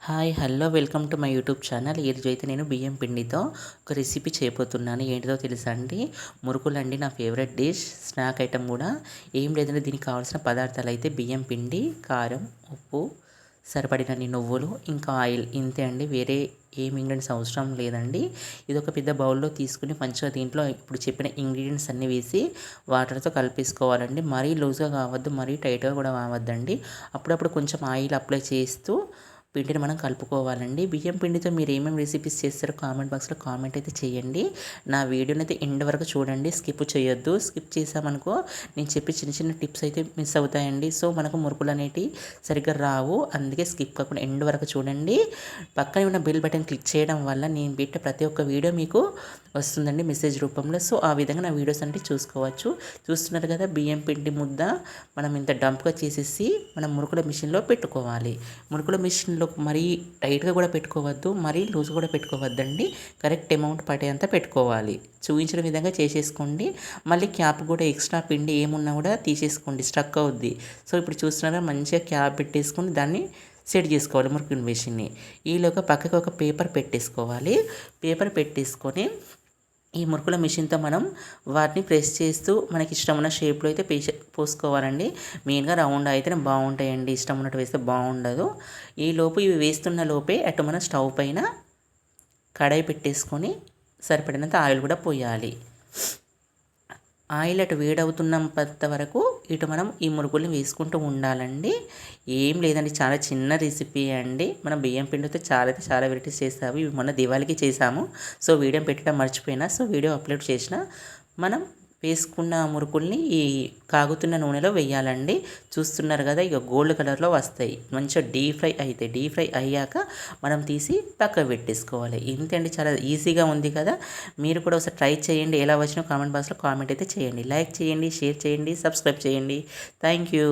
Hi hello welcome to my YouTube channel. ఈరోజు అయితే నేను బియ్యం పిండితో ఒక రెసిపీ చేయబోతున్నాను. ఏంటిదో తెలుసా అండి? మురుకులు అండి, నా ఫేవరెట్ డిష్, స్నాక్ ఐటమ్ కూడా. ఏం లేదంటే దీనికి కావాల్సిన పదార్థాలు అయితే బియ్యం పిండి, కారం, ఉప్పు, సరిపడినన్ని నువ్వులు, ఇంకా ఆయిల్, ఇంతే అండి. వేరే ఏం ఇంగ్రీడియంట్స్ అవసరం లేదండి. ఇది ఒక పెద్ద బౌల్లో తీసుకుని మంచిగా దీంట్లో ఇప్పుడు చెప్పిన ఇంగ్రీడియంట్స్ అన్నీ వేసి వాటర్తో కలిపేసుకోవాలండి. మరీ లూజ్గా కావద్దు, మరీ టైట్గా కూడా కావద్దండి. అప్పుడప్పుడు కొంచెం ఆయిల్ అప్లై చేస్తూ పిండిని మనం కలుపుకోవాలండి. బియ్యం పిండితో మీరు ఏమేమి రెసిపీస్ చేస్తారో కామెంట్ బాక్స్లో కామెంట్ అయితే చేయండి. నా వీడియోని అయితే ఎండ్ వరకు చూడండి, స్కిప్ చేయొద్దు. స్కిప్ చేసామనుకో నేను చెప్పే చిన్న చిన్న టిప్స్ అయితే మిస్ అవుతాయండి. సో మనకు మురుకులు అనేటివి సరిగ్గా రావు. అందుకే స్కిప్ కాకుండా ఎండ్ వరకు చూడండి. పక్కనే ఉన్న బెల్ బటన్ క్లిక్ చేయడం వల్ల నేను పెట్టే ప్రతి ఒక్క వీడియో మీకు వస్తుందండి మెసేజ్ రూపంలో. సో ఆ విధంగా నా వీడియోస్ అంటే చూసుకోవచ్చు. చూస్తున్నారు కదా, బియ్యం పిండి ముద్ద మనం ఇంత డంప్గా చేసేసి మనం మురుకుల మిషన్లో పెట్టుకోవాలి. మురుకుల మిషన్లో మరీ టైట్గా కూడా పెట్టుకోవద్దు, మరీ లూజ్ కూడా పెట్టుకోవద్దండి. కరెక్ట్ అమౌంట్ పడేంత పెట్టుకోవాలి. చూపించిన విధంగా చేసేసుకోండి. మళ్ళీ క్యాప్ కూడా ఎక్స్ట్రా పిండి ఏమున్నా కూడా తీసేసుకోండి, స్ట్రక్ అవుద్ది. సో ఇప్పుడు చూస్తున్నారా, మంచిగా క్యాప్ పెట్టేసుకొని దాన్ని సెట్ చేసుకోవాలి మురుకుల మిషన్ని. ఈలోగా పక్కకి ఒక పేపర్ పెట్టేసుకోవాలి. పేపర్ పెట్టేసుకొని ఈ మురుకుల మిషన్తో మనం వాటిని ప్రెస్ చేస్తూ మనకి ఇష్టం ఉన్న షేప్లో అయితే పోసుకోవాలండి. మెయిన్గా రౌండ్ అయితేనే బాగుంటాయండి, ఇష్టం ఉన్నట్టు వేస్తే బాగుండదు. ఈ లోపు ఇవి వేస్తున్న లోపే అటు మనం స్టవ్ పైన కడాయి పెట్టేసుకొని సరిపడినంత ఆయిల్ కూడా పోయాలి. ఆయిల్ అటు వేడవుతున్నంత వరకు ఇటు మనం ఈ మురుకుల్ని వేసుకుంటూ ఉండాలండి. ఏం లేదండి, చాలా చిన్న రెసిపీ అండి. మనం బియ్యం పిండితో చాలా వెరైటీస్ చేస్తాము. ఇవి మొన్న దివాళీకి చేసాము. సో వీడియో పెట్టడం మర్చిపోయినా, సో వీడియో అప్లోడ్ చేసిన. మనం వేసుకున్న మురుకుల్ని ఈ కాగుతున్న నూనెలో వేయాలండి. చూస్తున్నారు కదా, ఇక గోల్డ్ కలర్లో వస్తాయి, మంచిగా డీప్ ఫ్రై అవుతాయి. డీప్ ఫ్రై అయ్యాక మనం తీసి పక్కకు పెట్టేసుకోవాలి. ఇంతండి, చాలా ఈజీగా ఉంది కదా. మీరు కూడా ఒకసారి ట్రై చేయండి. ఎలా వచ్చినా కామెంట్ బాక్స్లో కామెంట్ అయితే చేయండి. లైక్ చేయండి, షేర్ చేయండి, సబ్స్క్రైబ్ చేయండి. Thank you.